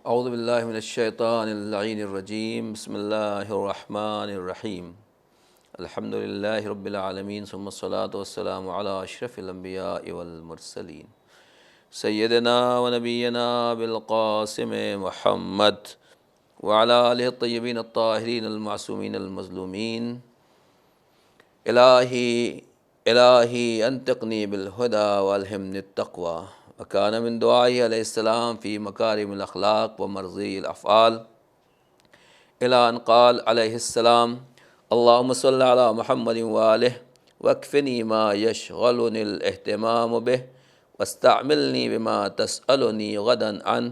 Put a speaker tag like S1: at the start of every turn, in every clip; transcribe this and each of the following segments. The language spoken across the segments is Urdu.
S1: اعوذ باللہ من الشیطان اللعین الرجیم بسم اللہ الرحمن الرحیم الحمد للہ رب العالمین ثم الصلاة والسلام علی اشرف الانبیاء والمرسلین سیدنا و نبینا بالقاسم محمد وعلی آلہ الطیبین الطاہرین المعصومین المظلومین الہی انطقنی بالہدی والہمنی التقوی وکان من دعائی علیہ السلام فی مکارم الاخلاق و مرضی الافعال الی ان قال علیہ السلام اللہم صلی علی محمد وآلہ واکفنی ما یشغلنی الاہتمام بہ واستعملنی بما تسألنی غدا عنہ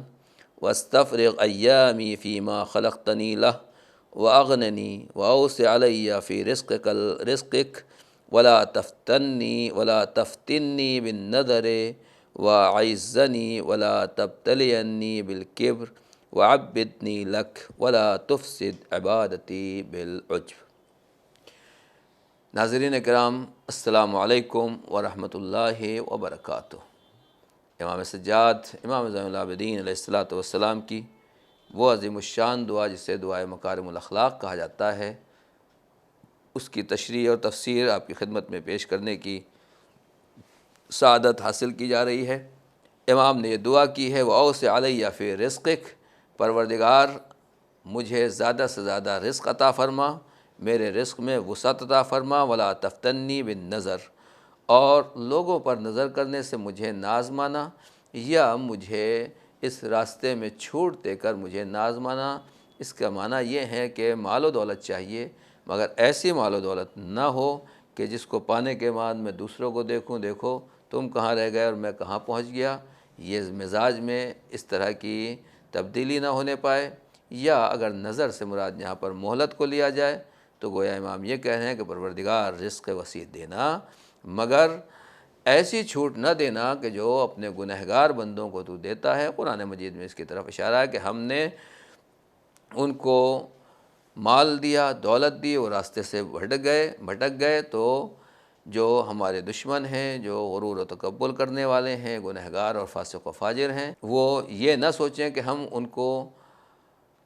S1: واستفرغ ایامی فیما خلقتنی لہ واغننی واوسع علی فی رزقک ولا تفتنی بالنظر وعزنی ولا تبتلینی بالکبر وعبدنی لک ولا تفسد عبادتی بالعجب۔ ناظرین کرام، السلام علیکم ورحمۃ اللہ وبرکاتہ۔ امام سجاد امام زین العابدین علیہ السلام کی وہ عظیم الشان دعا جسے دعائے مکارم الاخلاق کہا جاتا ہے، اس کی تشریح اور تفسیر آپ کی خدمت میں پیش کرنے کی سعادت حاصل کی جا رہی ہے۔ امام نے یہ دعا کی ہے وَأَوْسِعْ عَلَيَّ فِي رِزْقِكَ، پروردگار مجھے زیادہ سے زیادہ رزق عطا فرما، میرے رزق میں وسعت عطا فرما، وَلَا تَفْتَنِّي بِالنَّظَرِ، اور لوگوں پر نظر کرنے سے مجھے ناز مانا یا مجھے اس راستے میں چھوٹ دے کر مجھے ناز مانا۔ اس کا معنی یہ ہے کہ مال و دولت چاہیے، مگر ایسی مال و دولت نہ ہو کہ جس کو پانے کے بعد میں دوسروں کو دیکھو تم کہاں رہ گئے اور میں کہاں پہنچ گیا، یہ مزاج میں اس طرح کی تبدیلی نہ ہونے پائے۔ یا اگر نظر سے مراد یہاں پر مہلت کو لیا جائے تو گویا امام یہ کہہ رہے ہیں کہ پروردگار رزق وسیع دینا، مگر ایسی چھوٹ نہ دینا کہ جو اپنے گنہگار بندوں کو تو دیتا ہے۔ قرآن مجید میں اس کی طرف اشارہ ہے کہ ہم نے ان کو مال دیا، دولت دی، وہ راستے سے بھٹک گئے تو جو ہمارے دشمن ہیں، جو غرور و تکبر کرنے والے ہیں، گنہگار اور فاسق و فاجر ہیں، وہ یہ نہ سوچیں کہ ہم ان کو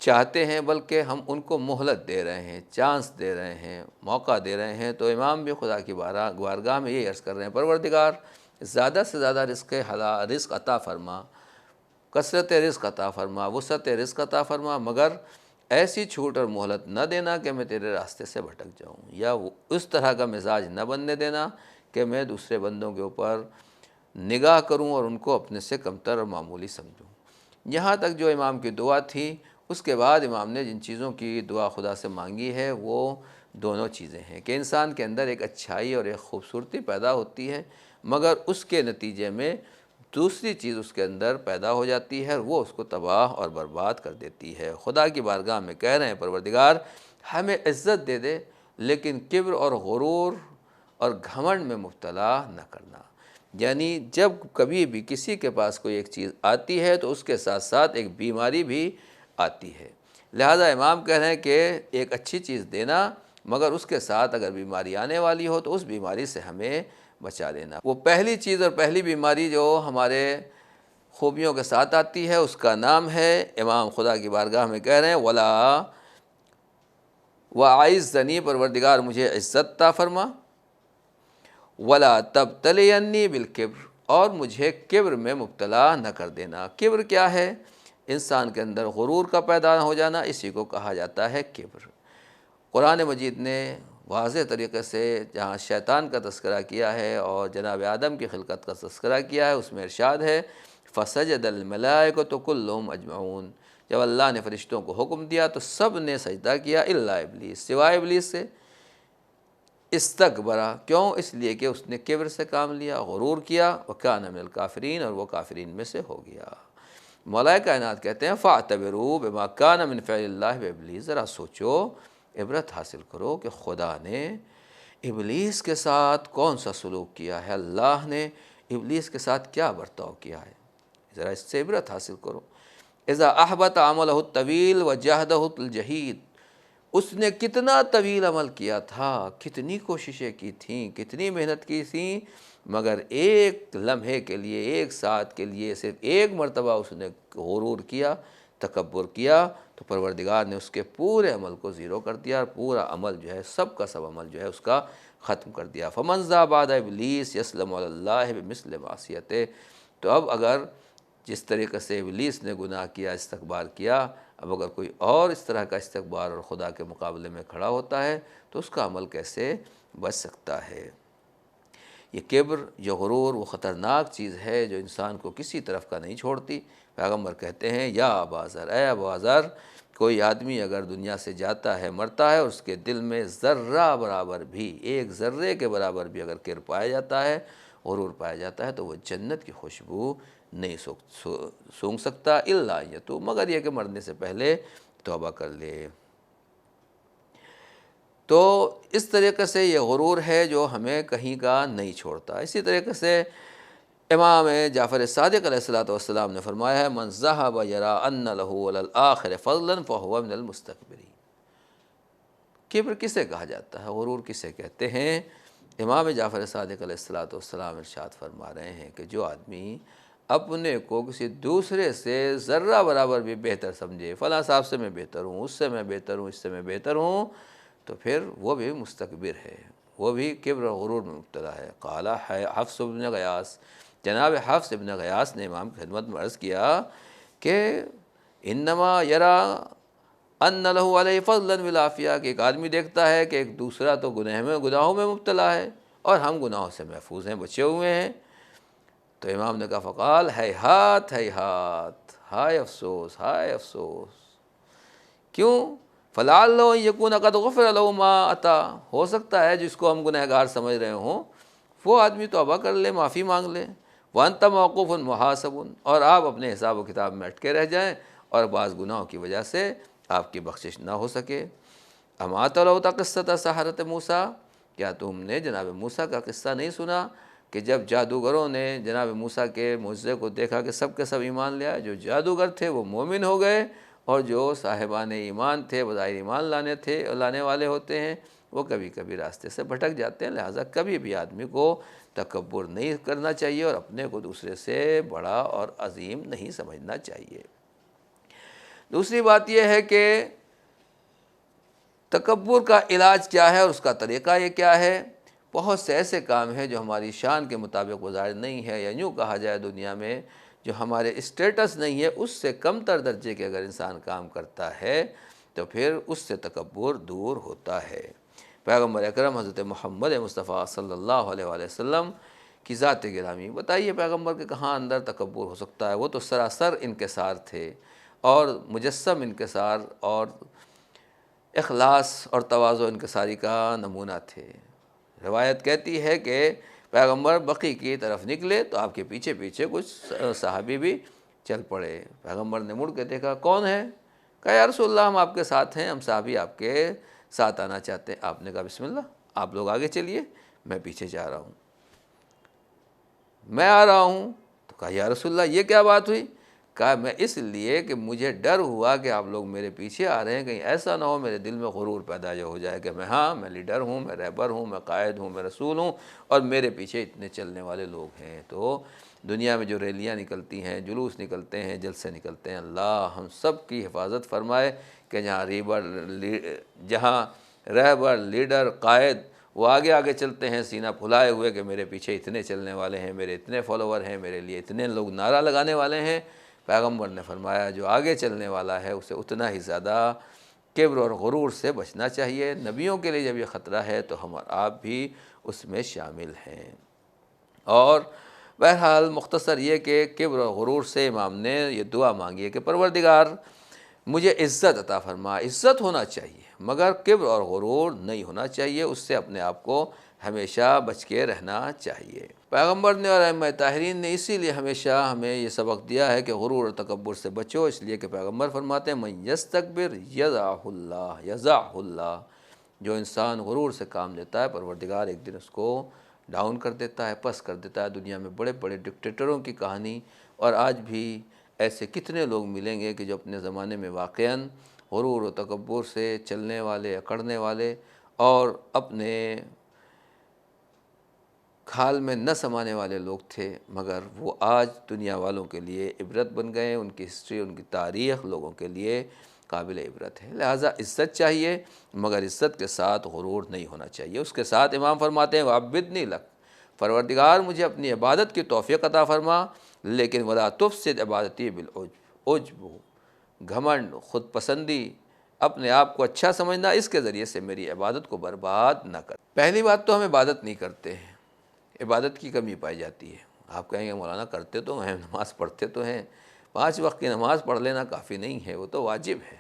S1: چاہتے ہیں، بلکہ ہم ان کو مہلت دے رہے ہیں، چانس دے رہے ہیں، موقع دے رہے ہیں۔ تو امام بھی خدا کی بارگاہ میں یہ عرض کر رہے ہیں، پروردگار زیادہ سے زیادہ رزق عطا فرما، کثرت رزق عطا فرما، وسعت رزق عطا فرما، مگر ایسی چھوٹ اور مہلت نہ دینا کہ میں تیرے راستے سے بھٹک جاؤں، یا اس طرح کا مزاج نہ بننے دینا کہ میں دوسرے بندوں کے اوپر نگاہ کروں اور ان کو اپنے سے کمتر اور معمولی سمجھوں۔ یہاں تک جو امام کی دعا تھی۔ اس کے بعد امام نے جن چیزوں کی دعا خدا سے مانگی ہے وہ دونوں چیزیں ہیں کہ انسان کے اندر ایک اچھائی اور ایک خوبصورتی پیدا ہوتی ہے، مگر اس کے نتیجے میں دوسری چیز اس کے اندر پیدا ہو جاتی ہے اور وہ اس کو تباہ اور برباد کر دیتی ہے۔ خدا کی بارگاہ میں کہہ رہے ہیں پروردگار ہمیں عزت دے دے، لیکن کبر اور غرور اور گھمنڈ میں مبتلا نہ کرنا۔ یعنی جب کبھی بھی کسی کے پاس کوئی ایک چیز آتی ہے تو اس کے ساتھ ساتھ ایک بیماری بھی آتی ہے، لہذا امام کہہ رہے ہیں کہ ایک اچھی چیز دینا، مگر اس کے ساتھ اگر بیماری آنے والی ہو تو اس بیماری سے ہمیں بچا لینا۔ وہ پہلی چیز اور پہلی بیماری جو ہمارے خوبیوں کے ساتھ آتی ہے اس کا نام ہے، امام خدا کی بارگاہ میں کہہ رہے ہیں ولا وَأَعِزَّنِي، پروردگار مجھے عزت عطا فرما، وَلَا تَبْتَلِيَنِّي بِالْكِبْرِ، اور مجھے کبر میں مبتلا نہ کر دینا۔ کبر کیا ہے؟ انسان کے اندر غرور کا پیدا ہو جانا، اسی کو کہا جاتا ہے کبر۔ قرآن مجید نے واضح طریقے سے جہاں شیطان کا تذکرہ کیا ہے اور جناب آدم کی خلقت کا تذکرہ کیا ہے، اس میں ارشاد ہے فَسَجَدَ الْمَلَائِكَةُ كُلُّهُمْ أَجْمَعُونَ، جب اللہ نے فرشتوں کو حکم دیا تو سب نے سجدہ کیا الا ابلیس، سوائے ابلیس سے۔ استکبرا، کیوں؟ اس لیے کہ اس نے کبر سے کام لیا، غرور کیا، وَكَانَ مِنَ الْكَافِرِينَ، اور وہ کافرین میں سے ہو گیا۔ مولا کائنات کہتے ہیں فَاعْتَبِرُوا بِمَا كَانَ مِنْ فِعْلِ اللَّهِ بِإِبْلِيسَ، ذرا سوچو، عبرت حاصل کرو کہ خدا نے ابلیس کے ساتھ کون سا سلوک کیا ہے، اللہ نے ابلیس کے ساتھ کیا برتاؤ کیا ہے، ذرا اس سے عبرت حاصل کرو۔ اذا احبط عملہ الطویل وجہدہ الجہید، اس نے کتنا طویل عمل کیا تھا، کتنی کوششیں کی تھیں، کتنی محنت کی تھیں، مگر ایک لمحے کے لیے، ایک ساتھ کے لیے، صرف ایک مرتبہ اس نے غرور کیا تکبر کیا تو پروردگار نے اس کے پورے عمل کو زیرو کر دیا، اور پورا عمل جو ہے، سب کا سب عمل جو ہے اس کا ختم کر دیا۔ فمن ذا بعد ابلیس یسلم علی اللہ بمثل معصیتہ، تو اب اگر جس طریقے سے ابلیس نے گناہ کیا، استکبار کیا، اب اگر کوئی اور اس طرح کا استکبار اور خدا کے مقابلے میں کھڑا ہوتا ہے تو اس کا عمل کیسے بچ سکتا ہے؟ یہ کبر، یہ غرور، وہ خطرناک چیز ہے جو انسان کو کسی طرف کا نہیں چھوڑتی۔ پیغمبر کہتے ہیں یا ابا ذر، اے ابا ذر، کوئی آدمی اگر دنیا سے جاتا ہے، مرتا ہے، اور اس کے دل میں ذرہ برابر بھی، ایک ذرے کے برابر بھی اگر کبر پایا جاتا ہے، غرور پایا جاتا ہے، تو وہ جنت کی خوشبو نہیں سونگھ سکتا الا ان یتوب، مگر یہ کہ مرنے سے پہلے توبہ کر لے۔ تو اس طریقے سے یہ غرور ہے جو ہمیں کہیں کا نہیں چھوڑتا۔ اسی طریقے سے امام جعفر صادق علیہ السلام نے فرمایا ہے من ذهب یرا ان له علی الآخر فضلا فهو من المستکبرین۔ کبر کسے کہا جاتا ہے، غرور کسے کہتے ہیں؟ امام جعفر صادق علیہ السلام ارشاد فرما رہے ہیں کہ جو آدمی اپنے کو کسی دوسرے سے ذرہ برابر بھی بہتر سمجھے، فلاں صاحب سے میں بہتر ہوں، اس سے میں بہتر ہوں، اس سے میں بہتر ہوں، تو پھر وہ بھی مستکبر ہے، وہ بھی کبر و غرور میں مبتلا ہے۔ قال حفص بن غیاث، جناب حفص ابن غیاث نے امام کی خدمت میں عرض کیا کہ انما یرا ان لہ علیہ فضلا بالعافیہ، کہ ایک آدمی دیکھتا ہے کہ ایک دوسرا تو گناہوں میں مبتلا ہے اور ہم گناہوں سے محفوظ ہیں، بچے ہوئے ہیں۔ تو امام نے کہا فقال ہیہات ہیہات، ہائے افسوس ہائے افسوس، کیوں؟ فلعلہ ان یکون قد غفر له ما اتی، ہو سکتا ہے جس کو ہم گنہگار سمجھ رہے ہوں وہ آدمی توبہ کر لے، معافی مانگ لے، وانت موقوف محاسب، اور آپ اپنے حساب و کتاب میں اٹکے رہ جائیں اور بعض گناہوں کی وجہ سے آپ کی بخشش نہ ہو سکے۔ اما تلوت قصۃ سحرۃ موسیٰ، کیا تم نے جناب موسیٰ کا قصہ نہیں سنا کہ جب جادوگروں نے جناب موسیٰ کے معجزے کو دیکھا کہ سب کے سب ایمان لے آئے، جو جادوگر تھے وہ مومن ہو گئے، اور جو صاحبان ایمان تھے، بظاہر ایمان لانے والے ہوتے ہیں، وہ کبھی کبھی راستے سے بھٹک جاتے ہیں۔ لہٰذا کبھی بھی آدمی کو تکبر نہیں کرنا چاہیے اور اپنے کو دوسرے سے بڑا اور عظیم نہیں سمجھنا چاہیے۔ دوسری بات یہ ہے کہ تکبر کا علاج کیا ہے اور اس کا طریقہ یہ کیا ہے؟ بہت سے ایسے کام ہیں جو ہماری شان کے مطابق گزار نہیں ہے، یا یوں کہا جائے دنیا میں جو ہمارے اسٹیٹس نہیں ہے، اس سے کم تر درجے کے اگر انسان کام کرتا ہے تو پھر اس سے تکبر دور ہوتا ہے۔ پیغمبر اکرم حضرت محمد مصطفیٰ صلی اللہ علیہ وآلہ وسلم کی ذات گرامی، بتائیے پیغمبر کے کہاں اندر تکبر ہو سکتا ہے؟ وہ تو سراسر انکسار تھے اور مجسم انکسار اور اخلاص اور تواضع انکساری کا نمونہ تھے۔ روایت کہتی ہے کہ پیغمبر بقیع کی طرف نکلے تو آپ کے پیچھے پیچھے کچھ صحابی بھی چل پڑے۔ پیغمبر نے مڑ کے دیکھا کون ہے؟ کہا یا رسول اللہ ہم آپ کے ساتھ ہیں، ہم صحابی آپ کے ساتھ آنا چاہتے ہیں۔ آپ نے کہا بسم اللہ، آپ لوگ آگے چلیے، میں پیچھے جا رہا ہوں، میں آ رہا ہوں۔ تو کہا یا رسول اللہ یہ کیا بات ہوئی؟ کہا میں اس لیے کہ مجھے ڈر ہوا کہ آپ لوگ میرے پیچھے آ رہے ہیں، کہیں ایسا نہ ہو میرے دل میں غرور پیدا ہو جائے کہ میں لیڈر ہوں، میں رہبر ہوں، میں قائد ہوں، میں رسول ہوں، اور میرے پیچھے اتنے چلنے والے لوگ ہیں۔ تو دنیا میں جو ریلیاں نکلتی ہیں، جلوس نکلتے ہیں، جلسے نکلتے ہیں، اللہ ہم سب کی حفاظت فرمائے کہ جہاں رہبر، لیڈر، قائد وہ آگے آگے چلتے ہیں سینہ پھلائے ہوئے کہ میرے پیچھے اتنے چلنے والے ہیں، میرے اتنے فالوور ہیں، میرے لیے اتنے لوگ نعرہ لگانے والے ہیں۔ پیغمبر نے فرمایا جو آگے چلنے والا ہے اسے اتنا ہی زیادہ کبر اور غرور سے بچنا چاہیے۔ نبیوں کے لیے جب یہ خطرہ ہے تو ہم اور آپ بھی اس میں شامل ہیں۔ اور بہرحال مختصر یہ کہ کبر اور غرور سے امام نے یہ دعا مانگی ہے کہ پروردگار مجھے عزت عطا فرما، عزت ہونا چاہیے مگر کبر اور غرور نہیں ہونا چاہیے، اس سے اپنے آپ کو ہمیشہ بچ کے رہنا چاہیے۔ پیغمبر نے اور ائمہ طاہرین نے اسی لیے ہمیشہ ہمیں یہ سبق دیا ہے کہ غرور اور تکبر سے بچو، اس لیے کہ پیغمبر فرماتے ہیں من یستکبر یضعہ اللہ، جو انسان غرور سے کام لیتا ہے پروردگار ایک دن اس کو ڈاؤن کر دیتا ہے، پس کر دیتا ہے۔ دنیا میں بڑے بڑے ڈکٹیٹروں کی کہانی، اور آج بھی ایسے کتنے لوگ ملیں گے کہ جو اپنے زمانے میں واقعاً غرور و تکبر سے چلنے والے، اکڑنے والے، اور اپنے کھال میں نہ سمانے والے لوگ تھے، مگر وہ آج دنیا والوں کے لیے عبرت بن گئے، ان کی ہسٹری، ان کی تاریخ لوگوں کے لیے قابل عبرت ہے۔ لہٰذا عزت چاہیے، مگر عزت کے ساتھ غرور نہیں ہونا چاہیے۔ اس کے ساتھ امام فرماتے ہیں وَعَبِّدْنِی لَک، پروردگار مجھے اپنی عبادت کی توفیق عطا فرما، لیکن وَلَا تُفْسِدْ عِبَادَتِی بِالْعُجْبِ، عجب، گھمنڈ، خود پسندی، اپنے آپ کو اچھا سمجھنا، اس کے ذریعے سے میری عبادت کو برباد نہ کر۔ پہلی بات تو ہم عبادت نہیں کرتے ہیں، عبادت کی کمی پائی جاتی ہے۔ آپ کہیں گے مولانا کرتے تو ہیں، نماز پڑھتے تو ہیں، 5 وقت کی نماز پڑھ لینا کافی نہیں ہے، وہ تو واجب ہے۔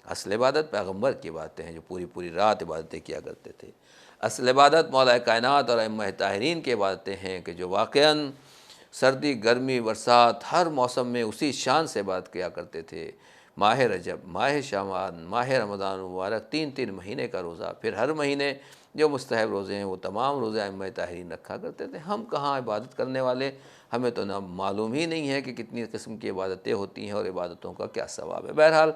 S1: اصل عبادت پیغمبر کی باتیں ہیں جو پوری رات عبادتیں کیا کرتے تھے۔ اصل عبادت مولا کائنات اور ائمہ طاہرین کی عبادتیں ہیں کہ جو واقعاً سردی، گرمی، برسات، ہر موسم میں اسی شان سے عبادت کیا کرتے تھے۔ ماہ رجب، ماہ شعبان، ماہ رمضان مبارک، 3 مہینے کا روزہ، پھر ہر مہینے جو مستحب روزے ہیں وہ تمام روزے ائمہ طاہرین رکھا کرتے تھے۔ ہم کہاں عبادت کرنے والے، ہمیں تو نہ معلوم ہی نہیں ہے کہ کتنی قسم کی عبادتیں ہوتی ہیں اور عبادتوں کا کیا ثواب ہے۔ بہرحال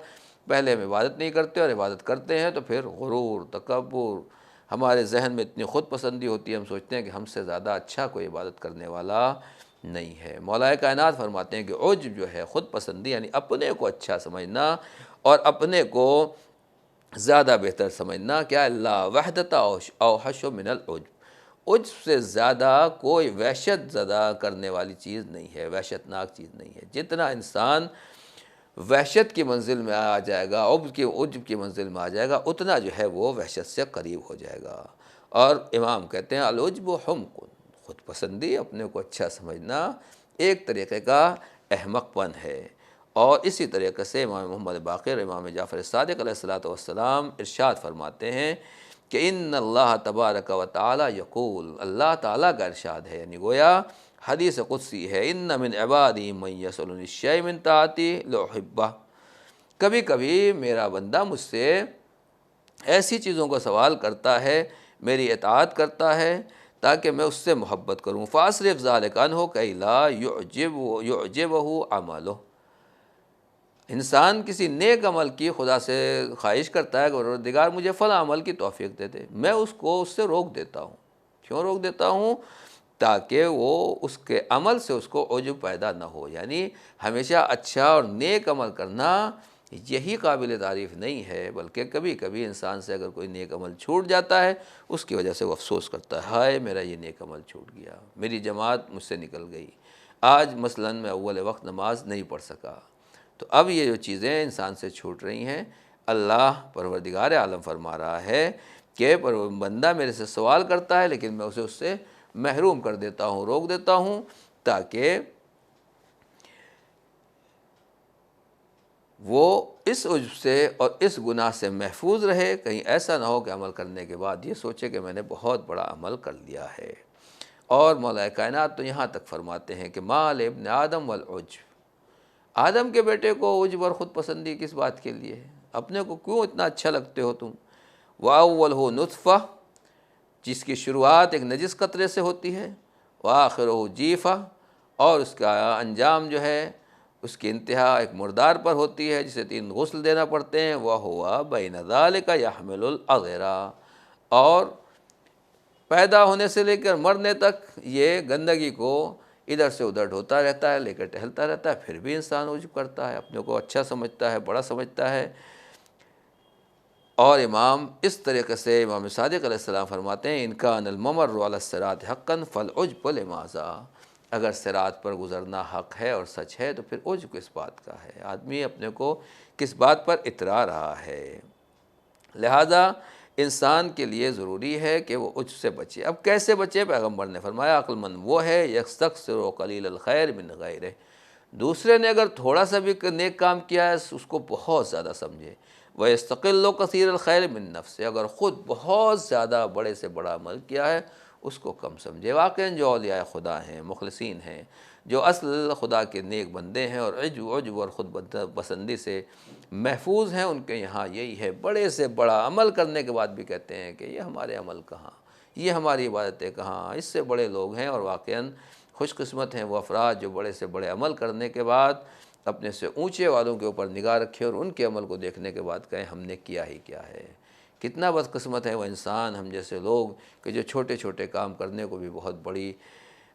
S1: پہلے ہم عبادت نہیں کرتے، اور عبادت کرتے ہیں تو پھر غرور، تکبر، ہمارے ذہن میں اتنی خود پسندی ہوتی ہے، ہم سوچتے ہیں کہ ہم سے زیادہ اچھا کوئی عبادت کرنے والا نہیں ہے۔ مولا کائنات فرماتے ہیں کہ عجب جو ہے خود پسندی، یعنی اپنے کو اچھا سمجھنا اور اپنے کو زیادہ بہتر سمجھنا، کیا اللہ وحدت اوحش من العجب، عجب سے زیادہ کوئی وحشت زدہ کرنے والی چیز نہیں ہے، وحشت ناک چیز نہیں ہے۔ جتنا انسان وحشت کی منزل میں آ جائے گا، عجب کی منزل میں آ جائے گا، اتنا جو ہے وہ وحشت سے قریب ہو جائے گا۔ اور امام کہتے ہیں العجب حمق، خود پسندی، اپنے کو اچھا سمجھنا ایک طریقے کا احمق پن ہے۔ اور اسی طریقے سے امام محمد باقر، امام جعفر صادق علیہ السلام ارشاد فرماتے ہیں کہ ان اللہ تبارک و تعالی یقول، اللہ تعالیٰ کا ارشاد ہے، یعنی گویا حدیث قدسی ہے، ان من عبادی من یسألنی الشیء من طاعتی لأحبہ، کبھی کبھی میرا بندہ مجھ سے ایسی چیزوں کو سوال کرتا ہے، میری اطاعت کرتا ہے تاکہ میں اس سے محبت کروں، فاصرف ذلک عنہ کئی لا یعجبہ عملہ، انسان کسی نیک عمل کی خدا سے خواہش کرتا ہے کہ پروردگار مجھے فلاں عمل کی توفیق دے دے، میں اس کو اس سے روک دیتا ہوں۔ کیوں روک دیتا ہوں؟ تاکہ وہ اس کے عمل سے اس کو عجب پیدا نہ ہو۔ یعنی ہمیشہ اچھا اور نیک عمل کرنا یہی قابل تعریف نہیں ہے، بلکہ کبھی کبھی انسان سے اگر کوئی نیک عمل چھوٹ جاتا ہے اس کی وجہ سے وہ افسوس کرتا ہے، ہائے میرا یہ نیک عمل چھوٹ گیا، میری جماعت مجھ سے نکل گئی، آج مثلاً میں اول وقت نماز نہیں پڑھ سکا۔ تو اب یہ جو چیزیں انسان سے چھوٹ رہی ہیں، اللہ پروردگار عالم فرما رہا ہے کہ بندہ میرے سے سوال کرتا ہے لیکن میں اسے اس سے محروم کر دیتا ہوں، روک دیتا ہوں، تاکہ وہ اس عجب سے اور اس گناہ سے محفوظ رہے، کہیں ایسا نہ ہو کہ عمل کرنے کے بعد یہ سوچے کہ میں نے بہت بڑا عمل کر لیا ہے۔ اور مولا کائنات تو یہاں تک فرماتے ہیں کہ مال ابن آدم والعجب، آدم کے بیٹے کو عجب اور خود پسندی کس بات کے لیے ہے؟ اپنے کو کیوں اتنا اچھا لگتے ہو تم؟ وَأَوَّلُهُ نُطْفَةٌ، جس کی شروعات ایک نجس قطرے سے ہوتی ہے، وَآخِرُهُ جِیفَةٌ، اور اس کا انجام جو ہے، اس کی انتہا ایک مردار پر ہوتی ہے جسے 3 غسل دینا پڑتے ہیں، وَهُوَ بَيْنَ ذَلِكَ يَحْمِلُ الْأَغْرَى، اور پیدا ہونے سے لے کر مرنے تک یہ گندگی کو ادھر سے ادھر ڈھوتا رہتا ہے، لے کر ٹہلتا رہتا ہے، پھر بھی انسان عجب کرتا ہے، اپنے کو اچھا سمجھتا ہے، بڑا سمجھتا ہے۔ اور امام اس طریقے سے امام صادق علیہ السلام فرماتے ہیں ان کان الممر علی الصراط حقا فالعجب لماذا، اگر صراط پر گزرنا حق ہے اور سچ ہے تو پھر عجب کس بات کا ہے، آدمی اپنے کو کس بات پر اترا رہا ہے۔ لہذا انسان کے لیے ضروری ہے کہ وہ عجب سے بچے۔ اب کیسے بچے؟ پیغمبر نے فرمایا عقل مند وہ ہے یستکثر قلیل الخیر من غیرہ، دوسرے نے اگر تھوڑا سا بھی نیک کام کیا ہے اس کو بہت زیادہ سمجھے، وَيَسْتَقِلُّ كَثِيرَ الْخَيْرِ مِن نَفْسِ، اگر خود بہت زیادہ بڑے سے بڑا عمل کیا ہے اس کو کم سمجھے۔ واقعاً جو اولیاء خدا ہیں، مخلصین ہیں، جو اصل خدا کے نیک بندے ہیں اور عجب اور خود پسندی سے محفوظ ہیں، ان کے یہاں یہی ہے، بڑے سے بڑا عمل کرنے کے بعد بھی کہتے ہیں کہ یہ ہمارے عمل کہاں، یہ ہماری عبادتیں کہاں، اس سے بڑے لوگ ہیں۔ اور واقعاً خوش قسمت ہیں وہ افراد جو بڑے سے بڑے عمل کرنے کے بعد اپنے سے اونچے والوں کے اوپر نگاہ رکھے اور ان کے عمل کو دیکھنے کے بعد کہیں ہم نے کیا ہی کیا ہے، کتنا بدقسمت ہے وہ انسان، ہم جیسے لوگ، کہ جو چھوٹے چھوٹے کام کرنے کو بھی بہت بڑی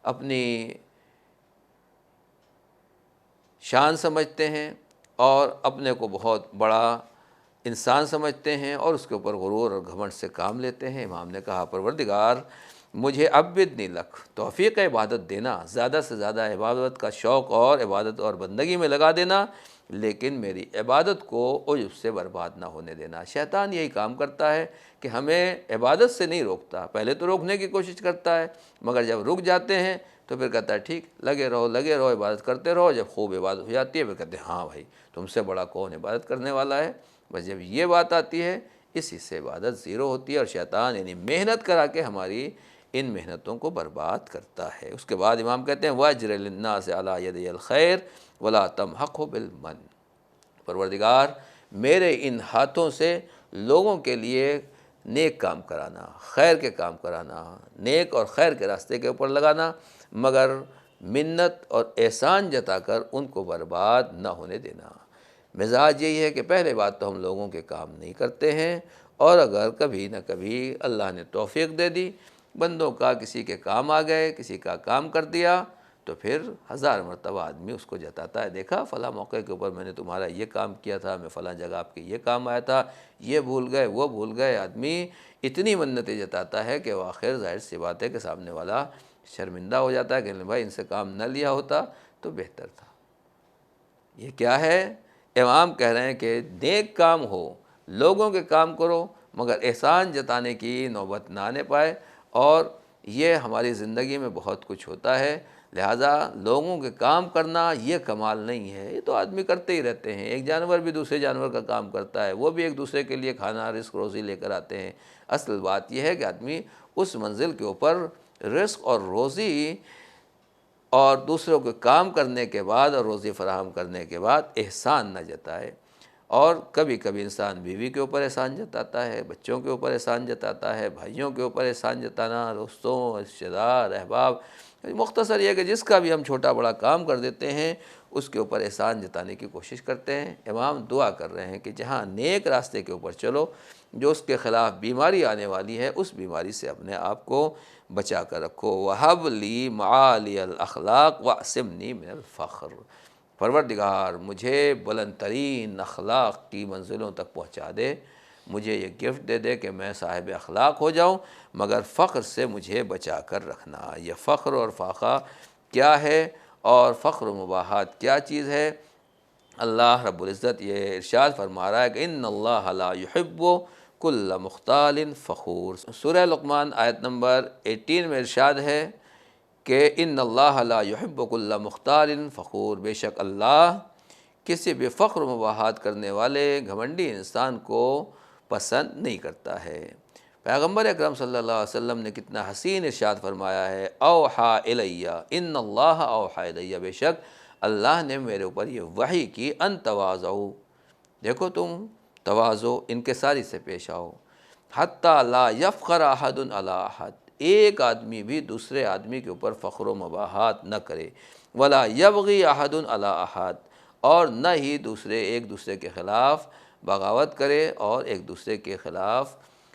S1: اپنی شان سمجھتے ہیں اور اپنے کو بہت بڑا انسان سمجھتے ہیں اور اس کے اوپر غرور اور گھمنڈ سے کام لیتے ہیں۔ امام نے کہا پروردگار مجھے عبدنی لک، توفیق عبادت دینا، زیادہ سے زیادہ عبادت کا شوق اور عبادت اور بندگی میں لگا دینا، لیکن میری عبادت کو عجب سے برباد نہ ہونے دینا۔ شیطان یہی کام کرتا ہے کہ ہمیں عبادت سے نہیں روکتا، پہلے تو روکنے کی کوشش کرتا ہے، مگر جب رک جاتے ہیں تو پھر کہتا ہے ٹھیک لگے رہو عبادت کرتے رہو۔ جب خوب عبادت ہو جاتی ہے پھر کہتے ہیں ہاں بھائی تم سے بڑا کون عبادت کرنے والا ہے۔ بس جب یہ بات آتی ہے اسی سے عبادت زیرو ہوتی ہے، اور شیطان یعنی محنت کرا کے ہماری ان محنتوں کو برباد کرتا ہے۔ اس کے بعد امام کہتے ہیں وَأَجْرِ لِلنَّاسِ عَلَىٰ يَدِيَ الْخَيْرِ وَلَا تَمْحَقْهُ بِالْمَنِّ، پروردگار میرے ان ہاتھوں سے لوگوں کے لیے نیک کام کرانا، خیر کے کام کرانا، نیک اور خیر کے راستے کے اوپر لگانا، مگر منت اور احسان جتا کر ان کو برباد نہ ہونے دینا۔ مزاج یہی ہے کہ پہلے بات تو ہم لوگوں کے کام نہیں کرتے ہیں، اور اگر کبھی نہ کبھی اللہ نے توفیق دے دی، بندوں کا کسی کے کام آ گئے، کسی کا کام کر دیا، تو پھر 1000 مرتبہ آدمی اس کو جتاتا ہے، دیکھا فلاں موقع کے اوپر میں نے تمہارا یہ کام کیا تھا، میں فلاں جگہ آپ کے یہ کام آیا تھا، یہ بھول گئے وہ بھول گئے۔ آدمی اتنی منتیں جتاتا ہے کہ وہ آخر ظاہر سی بات ہے کہ سامنے والا شرمندہ ہو جاتا ہے کہ بھائی ان سے کام نہ لیا ہوتا تو بہتر تھا۔ یہ کیا ہے؟ امام کہہ رہے ہیں کہ نیک کام ہو، لوگوں کے کام کرو، مگر احسان جتانے کی نوبت نہ آنے پائے، اور یہ ہماری زندگی میں بہت کچھ ہوتا ہے۔ لہٰذا لوگوں کے کام کرنا یہ کمال نہیں ہے، یہ تو آدمی کرتے ہی رہتے ہیں، ایک جانور بھی دوسرے جانور کا کام کرتا ہے، وہ بھی ایک دوسرے کے لیے کھانا رزق روزی لے کر آتے ہیں۔ اصل بات یہ ہے کہ آدمی اس منزل کے اوپر رزق اور روزی اور دوسروں کے کام کرنے کے بعد اور روزی فراہم کرنے کے بعد احسان نہ جتائے۔ اور کبھی کبھی انسان بیوی کے اوپر احسان جتاتا ہے، بچوں کے اوپر احسان جتاتا ہے، بھائیوں کے اوپر احسان جتانا، دوستوں، رشتہ دار، احباب، مختصر یہ کہ جس کا بھی ہم چھوٹا بڑا کام کر دیتے ہیں اس کے اوپر احسان جتانے کی کوشش کرتے ہیں۔ امام دعا کر رہے ہیں کہ جہاں نیک راستے کے اوپر چلو، جو اس کے خلاف بیماری آنے والی ہے اس بیماری سے اپنے آپ کو بچا کر رکھو۔ وَهَبْ لِي مَعَالِيَ الْأَخْلَاقِ وَأَعْصِمْنِي مِنَ الْفَخْرِ، پروردگار مجھے بلند ترین اخلاق کی منزلوں تک پہنچا دے، مجھے یہ گفٹ دے دے کہ میں صاحب اخلاق ہو جاؤں، مگر فخر سے مجھے بچا کر رکھنا۔ یہ فخر اور فاخہ کیا ہے اور فخر و مباحات کیا چیز ہے؟ اللہ رب العزت یہ ارشاد فرما رہا ہے کہ ان اللہ لا یحب کل مختال فخور۔ سورہ لقمان آیت نمبر 18 میں ارشاد ہے کہ ان اللہ لا یحب کل مختال فخور، بے شک اللہ کسی بھی فخر و مباحات کرنے والے گھمنڈی انسان کو پسند نہیں کرتا ہے۔ پیغمبر اکرم صلی اللہ علیہ وسلم نے کتنا حسین ارشاد فرمایا ہے، اوحا الیہ ان اللہ اوحا الیہ، بے شک اللہ نے میرے اوپر یہ وحی کی، ان تواضعوا، دیکھو تم تواضع انکساری سے پیش آؤ، حتی لا یفخر احد علی احد، ایک آدمی بھی دوسرے آدمی کے اوپر فخر و مباحات نہ کرے، ولا یبغی احد علی احد، اور نہ ہی ایک دوسرے کے خلاف بغاوت کرے اور ایک دوسرے کے خلاف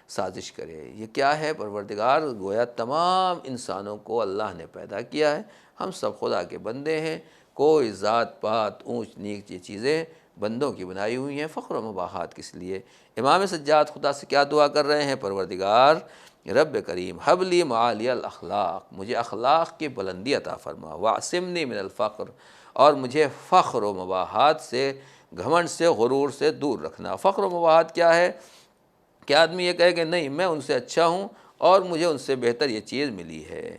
S1: سازش کرے۔ یہ کیا ہے؟ پروردگار گویا تمام انسانوں کو اللہ نے پیدا کیا ہے، ہم سب خدا کے بندے ہیں، کوئی ذات پات اونچ نیچ یہ چیزیں بندوں کی بنائی ہوئی ہیں، فخر و مباحات کس لیے؟ امام سجاد خدا سے کیا دعا کر رہے ہیں؟ پروردگار رب کریم حب لی معالی الاخلاق، مجھے اخلاق کی بلندی عطا فرما، واعصمنی من الفقر، اور مجھے فخر و مباحات سے، گھمنڈ سے، غرور سے دور رکھنا۔ فخر و مباحات کیا ہے؟ کہ آدمی یہ کہے کہ نہیں میں ان سے اچھا ہوں اور مجھے ان سے بہتر یہ چیز ملی ہے۔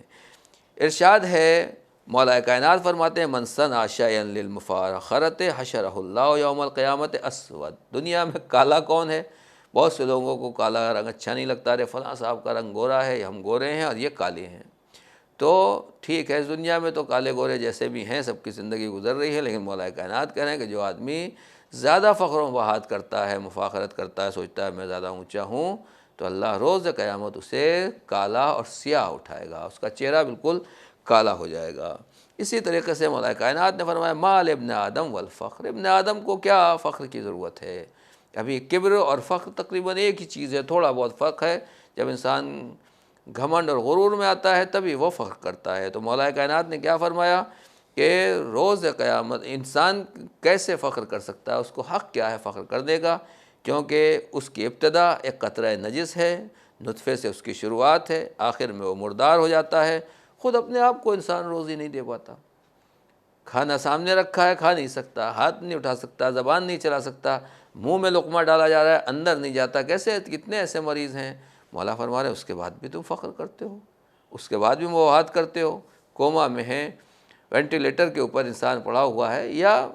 S1: ارشاد ہے، مولا کائنات فرماتے ہیں من صنع شیئا للمفاخرۃ حشرہ اللہ یوم القیامۃ اسود، دنیا میں کالا کون ہے؟ بہت سے لوگوں کو کالا رنگ اچھا نہیں لگتا، رے فلاں صاحب کا رنگ گورا ہے، ہم گورے ہیں اور یہ کالے ہیں، تو ٹھیک ہے دنیا میں تو کالے گورے جیسے بھی ہیں سب کی زندگی گزر رہی ہے، لیکن مولا کائنات کہہ رہے ہیں کہ جو آدمی زیادہ فخر و مباحات کرتا ہے، مفاخرت کرتا ہے، سوچتا ہے میں زیادہ اونچا ہوں، تو اللہ روز قیامت اسے کالا اور سیاہ اٹھائے گا، اس کا چہرہ بالکل کالا ہو جائے گا۔ اسی طریقے سے مولا کائنات نے فرمایا مال ابن آدم والفخر، ابن آدم کو کیا فخر کی ضرورت ہے؟ ابھی کبر اور فخر تقریباً ایک ہی چیز ہے، تھوڑا بہت فرق ہے۔ جب انسان گھمنڈ اور غرور میں آتا ہے تبھی وہ فخر کرتا ہے۔ تو مولا کائنات نے کیا فرمایا کہ روز قیامت انسان کیسے فخر کر سکتا ہے، اس کو حق کیا ہے فخر کرنے کا، کیونکہ اس کی ابتدا ایک قطرہ نجس ہے، نطفے سے اس کی شروعات ہے، آخر میں وہ مردار ہو جاتا ہے۔ خود اپنے آپ کو انسان روزی نہیں دے پاتا، کھانا سامنے رکھا ہے کھا نہیں سکتا، ہاتھ نہیں اٹھا سکتا، زبان نہیں چلا سکتا، منہ میں لقمہ ڈالا جا رہا ہے اندر نہیں جاتا، کیسے کتنے ایسے مریض ہیں۔ مولا فرما رہے ہیں اس کے بعد بھی تم فخر کرتے ہو، اس کے بعد بھی مباحات کرتے ہو، کوما میں ہیں، وینٹیلیٹر کے اوپر انسان پڑا ہوا ہے، یا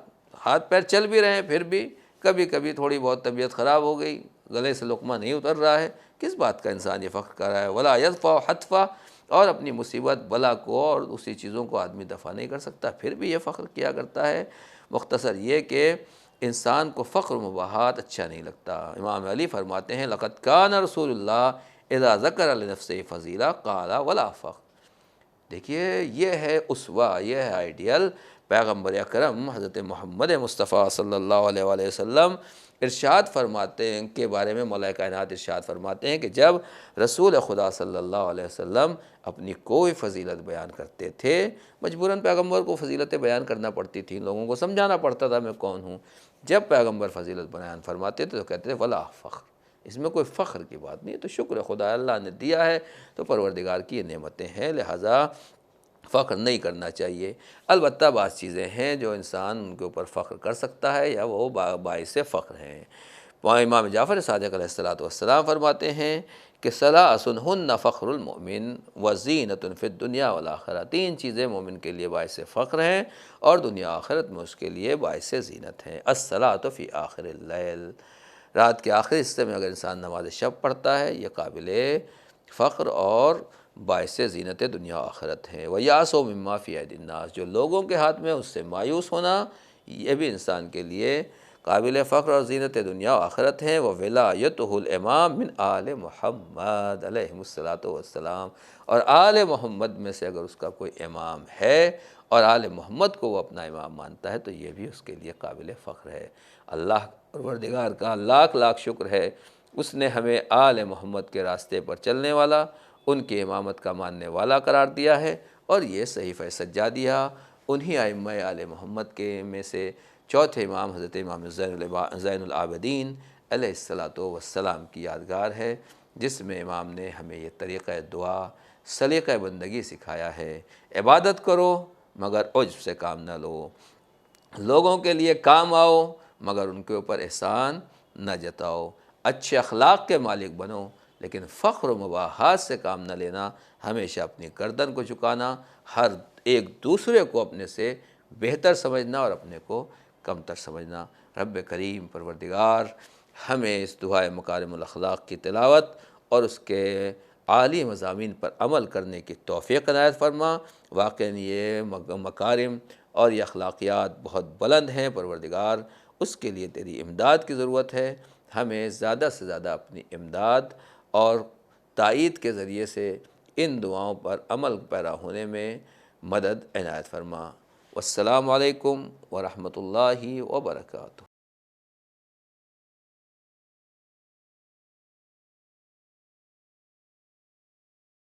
S1: ہاتھ پیر چل بھی رہے ہیں پھر بھی کبھی کبھی تھوڑی بہت طبیعت خراب ہو گئی، گلے سے لقمہ نہیں اتر رہا ہے، کس بات کا انسان یہ فخر کر رہا ہے؟ ولا یدفع حتفا، اور اپنی مصیبت بلا کو اور اسی چیزوں کو آدمی دفع نہیں کر سکتا، پھر بھی یہ فخر کیا کرتا ہے۔ مختصر یہ کہ انسان کو فخر و مباحات اچھا نہیں لگتا۔ امام علی فرماتے ہیں لقد کان رسول اللہ اذا ذکر لنفسہ فضیلہ قال ولا فخر۔ دیکھیے یہ ہے اسوہ، یہ ہے آئیڈیل۔ پیغمبر اکرم حضرت محمد مصطفیٰ صلی اللہ علیہ وآلہ وسلم ارشاد فرماتے ہیں کے بارے میں، مولا کائنات ارشاد فرماتے ہیں کہ جب رسول خدا صلی اللہ علیہ وسلم اپنی کوئی فضیلت بیان کرتے تھے، مجبوراً پیغمبر کو فضیلتیں بیان کرنا پڑتی تھیں، لوگوں کو سمجھانا پڑتا تھا میں کون ہوں۔ جب پیغمبر فضیلت بیان فرماتے تھے تو کہتے تھے ولا فخر، اس میں کوئی فخر کی بات نہیں ہے، تو شکر خدا اللہ نے دیا ہے تو پروردگار کی یہ نعمتیں ہیں، لہٰذا فخر نہیں کرنا چاہیے۔ البتہ بعض چیزیں ہیں جو انسان ان کے اوپر فخر کر سکتا ہے یا وہ باعث فخر ہیں۔ امام جعفر صادق علیہ السلام فرماتے ہیں کہ ثلاث ہن فخر المؤمن وزینۃ فی الدنیا والآخرہ، تین چیزیں مومن کے لیے باعث فخر ہیں اور دنیا آخرت میں اس کے لیے باعث زینت ہیں۔ الصلاۃ فی آخر اللیل، رات کے آخری حصے میں اگر انسان نماز شب پڑھتا ہے یہ قابل فخر اور باعث زینت دنیا آخرت ہے۔ وَيَأْسُ مِمَّا فِي أَيْدِي النَّاسِ، جو لوگوں کے ہاتھ میں اس سے مایوس ہونا یہ بھی انسان کے لیے قابل فخر اور زینت دنیا و آخرت ہے۔ وَوِلَایَتُهُ الْإِمَامُ مِنْ آلِ محمد علیہ السلام، اور آل محمد میں سے اگر اس کا کوئی امام ہے اور آل محمد کو وہ اپنا امام مانتا ہے تو یہ بھی اس کے لیے قابل فخر ہے۔ اللہ پروردگار کا لاکھ لاکھ شکر ہے، اس نے ہمیں آل محمد کے راستے پر چلنے والا، ان کی امامت کا ماننے والا قرار دیا ہے، اور یہ صحیفہ سجادیہ انہی ائمہ آل محمد کے میں سے چوتھے امام حضرت امام زین العابدین علیہ السلام کی یادگار ہے، جس میں امام نے ہمیں یہ طریقہ دعا، سلیقہ بندگی سکھایا ہے۔ عبادت کرو مگر عجب سے کام نہ لو، لوگوں کے لیے کام آؤ مگر ان کے اوپر احسان نہ جتاؤ، اچھے اخلاق کے مالک بنو لیکن فخر و مباحات سے کام نہ لینا، ہمیشہ اپنی گردن کو جھکانا، ہر ایک دوسرے کو اپنے سے بہتر سمجھنا اور اپنے کو کمتر سمجھنا۔ رب کریم پروردگار ہمیں اس دعائے مکارم الاخلاق کی تلاوت اور اس کے عالی مضامین پر عمل کرنے کی توفیق عنایت فرما۔ واقعاً یہ مکارم اور یہ اخلاقیات بہت بلند ہیں پروردگار، اس کے لیے تیری امداد کی ضرورت ہے، ہمیں زیادہ سے زیادہ اپنی امداد اور تائید کے ذریعے سے ان دعاؤں پر عمل پیرا ہونے میں مدد عنایت فرما۔ والسلام علیکم ورحمۃ اللہ وبرکاتہ۔